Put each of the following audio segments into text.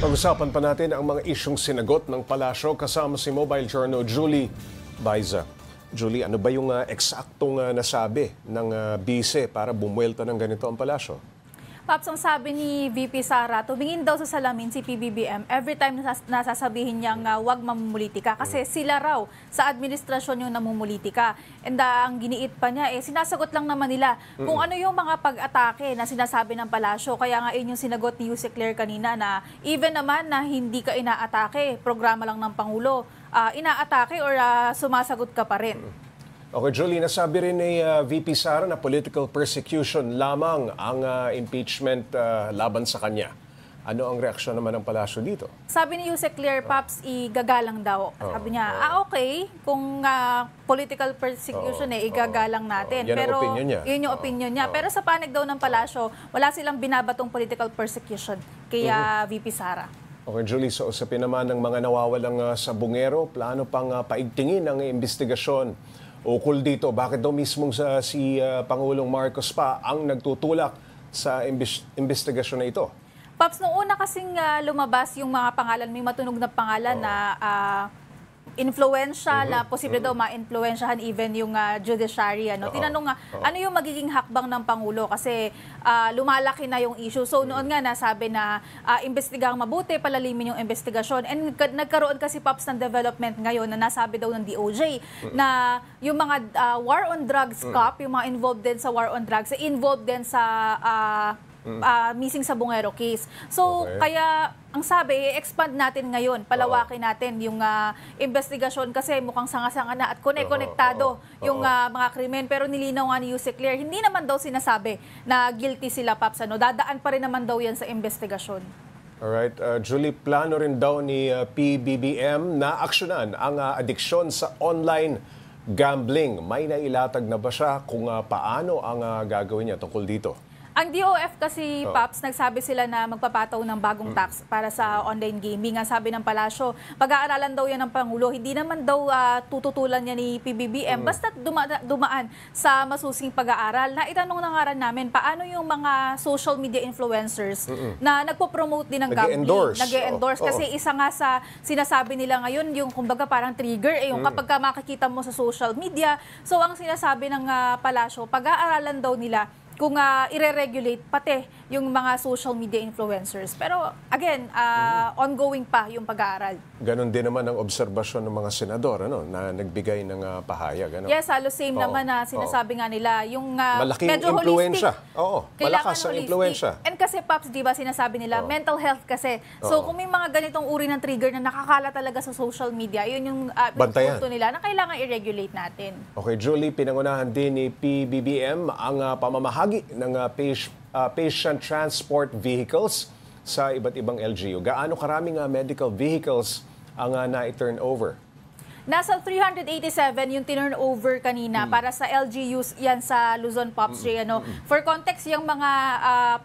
Pag-usapan pa natin ang mga isyong sinagot ng palasyo kasama si Mobile Journal Julie Baiza. Julie, ano ba yung eksaktong nasabi ng bise para bumuelta ng ganito ang palasyo? Paps, ang sabi ni VP Sara, tumingin daw sa salamin si PBBM every time nasasabihin niyang wag mamumulitika kasi sila raw sa administrasyon yung namumulitika. And ang giniit pa niya, sinasagot lang naman nila kung ano yung mga pag-atake na sinasabi ng palasyo. Kaya nga yun yung sinagot ni Yusek Claire kanina na even naman na hindi ka inaatake, programa lang ng Pangulo, inaatake or sumasagot ka pa rin. Okay, Julie, nasabi rin ni VP Sara na political persecution lamang ang impeachment laban sa kanya. Ano ang reaksyon naman ng palasyo dito? Sabi ni Yusek Claire, Paps, igagalang daw. Sabi niya, okay, kung political persecution igagalang natin. Yan pero ang opinion niya. Yun yung opinion niya. Pero sa panig daw ng palasyo, wala silang binabatong political persecution kaya VP Sara. Okay, Julie, so usapin naman ng mga nawawalang sabungero, plano pang paigtingin ang investigasyon ukol dito. Bakit daw mismong si Pangulong Marcos pa ang nagtutulak sa investigasyon na ito? Paps, noong una kasing lumabas yung mga pangalan, may matunog na pangalan na influential, na posible daw ma-influensyahan even yung judiciary. Tinanong nga, ano yung magiging hakbang ng Pangulo? Kasi lumalaki na yung issue. So noon nga nasabi na imbestigang mabuti, palalimin yung investigasyon. And nagkaroon kasi, Pops, ng development ngayon na nasabi daw ng DOJ na yung mga war on drugs cop, yung mga involved din sa war on drugs, involved din sa missing sabungero case. So, kaya ang sabi, expand natin ngayon, palawakin natin yung investigasyon kasi mukhang sanga-sanga na at konektado yung mga krimen. Pero nilinaw nga ni Yusek Claire, hindi naman daw sinasabi na guilty sila, Paps. Dadaan pa rin naman daw yan sa investigasyon. Alright, Julie, plano rin daw ni PBBM na aksyonan ang adiksyon sa online gambling. May nailatag na ba siya kung paano ang gagawin niya tungkol dito? Ang DOF kasi, Paps, nagsabi sila na magpapataw ng bagong tax para sa online gaming. Ang sabi ng palasyo, pag-aaralan daw yan ng Pangulo. Hindi naman daw tututulan niya ni PBBM. Basta dumaan sa masusing pag-aaral. Naitanong na nga rin namin, paano yung mga social media influencers na nagpo-promote din ng gambling? Nag-e-endorse. Kasi isa nga sa sinasabi nila ngayon, yung kumbaga parang trigger, yung kapag ka makikita mo sa social media. So ang sinasabi ng palasyo, pag-aaralan daw nila kung i-regulate pati yung mga social media influencers. Pero again, ongoing pa yung pag-aaral. Ganon din naman ang obserbasyon ng mga senador na nagbigay ng pahayag. Yes, halos same naman na sinasabi nga nila. Yung malaking medyo impluensya. Holistic. Malakas ang impluensya. And kasi, Pops, di ba sinasabi nila, mental health kasi. So kung may mga ganitong uri ng trigger na nakakala talaga sa social media, yun yung punto nila na kailangan i-regulate natin. Okay, Julie, pinangunahan din ni PBBM ang pamamahagi ng patient transport vehicles sa iba't ibang LGU. Gaano karaming medical vehicles ang na-turn over? Nasa 387 yung turnover kanina para sa LGUs yan sa Luzon, Pops. For context, yung mga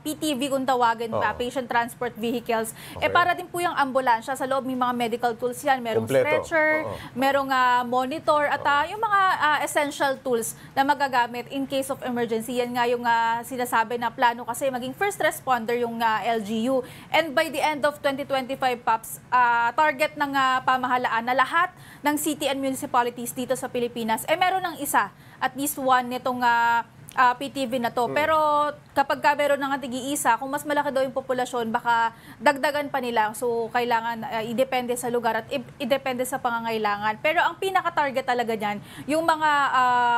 PTV kung tawagin, patient transport vehicles, para din po yung ambulansya. Sa loob may mga medical tools yan. Merong stretcher, merong monitor, at yung mga essential tools na magagamit in case of emergency. Yan nga yung sinasabi na plano kasi maging first responder yung LGU. And by the end of 2025, Pops, target ng pamahalaan na lahat ng city and municipalities dito sa Pilipinas, meron ng isa, at least one nitong PTV na to. Pero kapag meron ng tig-iisa, kung mas malaki daw yung populasyon, baka dagdagan pa nila. So, kailangan idepende sa lugar at idepende sa pangangailangan. Pero ang pinaka-target talaga niyan, yung mga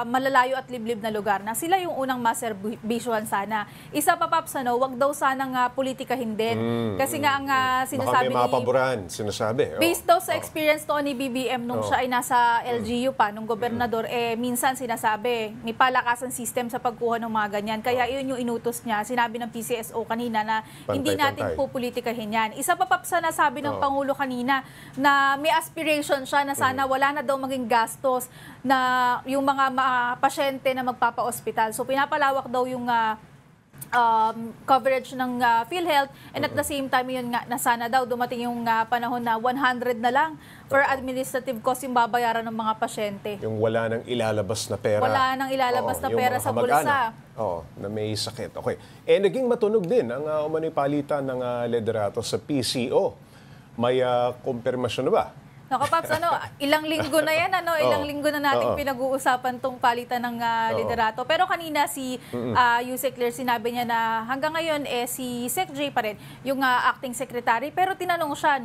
malalayo at liblib na lugar na sila yung unang maserbisyohan sana. Isa pa, Paps, wag daw sanang politikahin din. Kasi nga ang sinasabi baka may mapaboran, sinasabi. Based daw sa experience to ni BBM nung siya ay nasa LGU pa, nung gobernador, minsan sinasabi, may palakasan system sa pagkuha ng mga ganyan. Kaya yun yung inutos niya. Sinabi ng PCSO kanina na hindi natin po politikahin yan. Isa pa, Paps, na sabi ng Pangulo kanina na may aspiration siya na sana wala na daw maging gastos na yung mga pasyente na magpapa-ospital. So pinapalawak daw yung coverage ng PhilHealth, and at the same time yun nga na sana daw dumating yung panahon na 100 na lang for administrative cost yung babayaran ng mga pasyente. Yung wala nang ilalabas na pera. Wala nang ilalabas na pera sa bulsa. Na may sakit. Okay. Naging matunog din ang umano'y palitan ng liderato sa PCO may kumpirmasyon na ba? Naku, Paps, ilang linggo na yan, ilang linggo na nating Oo. pinag-uusapan tong palitan ng liderato. Pero kanina si Yusek Claire, sinabi niya na hanggang ngayon si Sec J pa rin yung acting secretary. Pero tinanong siya,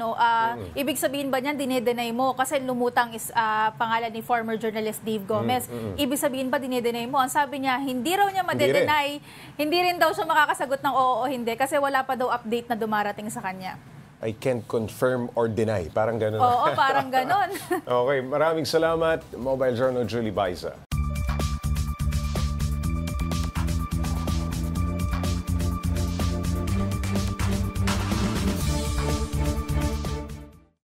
ibig sabihin ba niyan dinedenay mo? Kasi lumutang is pangalan ni former journalist Dave Gomez. Ibig sabihin ba dinedenay mo? Ang sabi niya, hindi raw niya madedenay. Hindi rin daw siya makakasagot ng oo o hindi kasi wala pa daw update na dumarating sa kanya. I can't confirm or deny. Parang gano'n. Oo, parang ganon. Okay, maraming salamat. Mobile Journal Julie Baiza.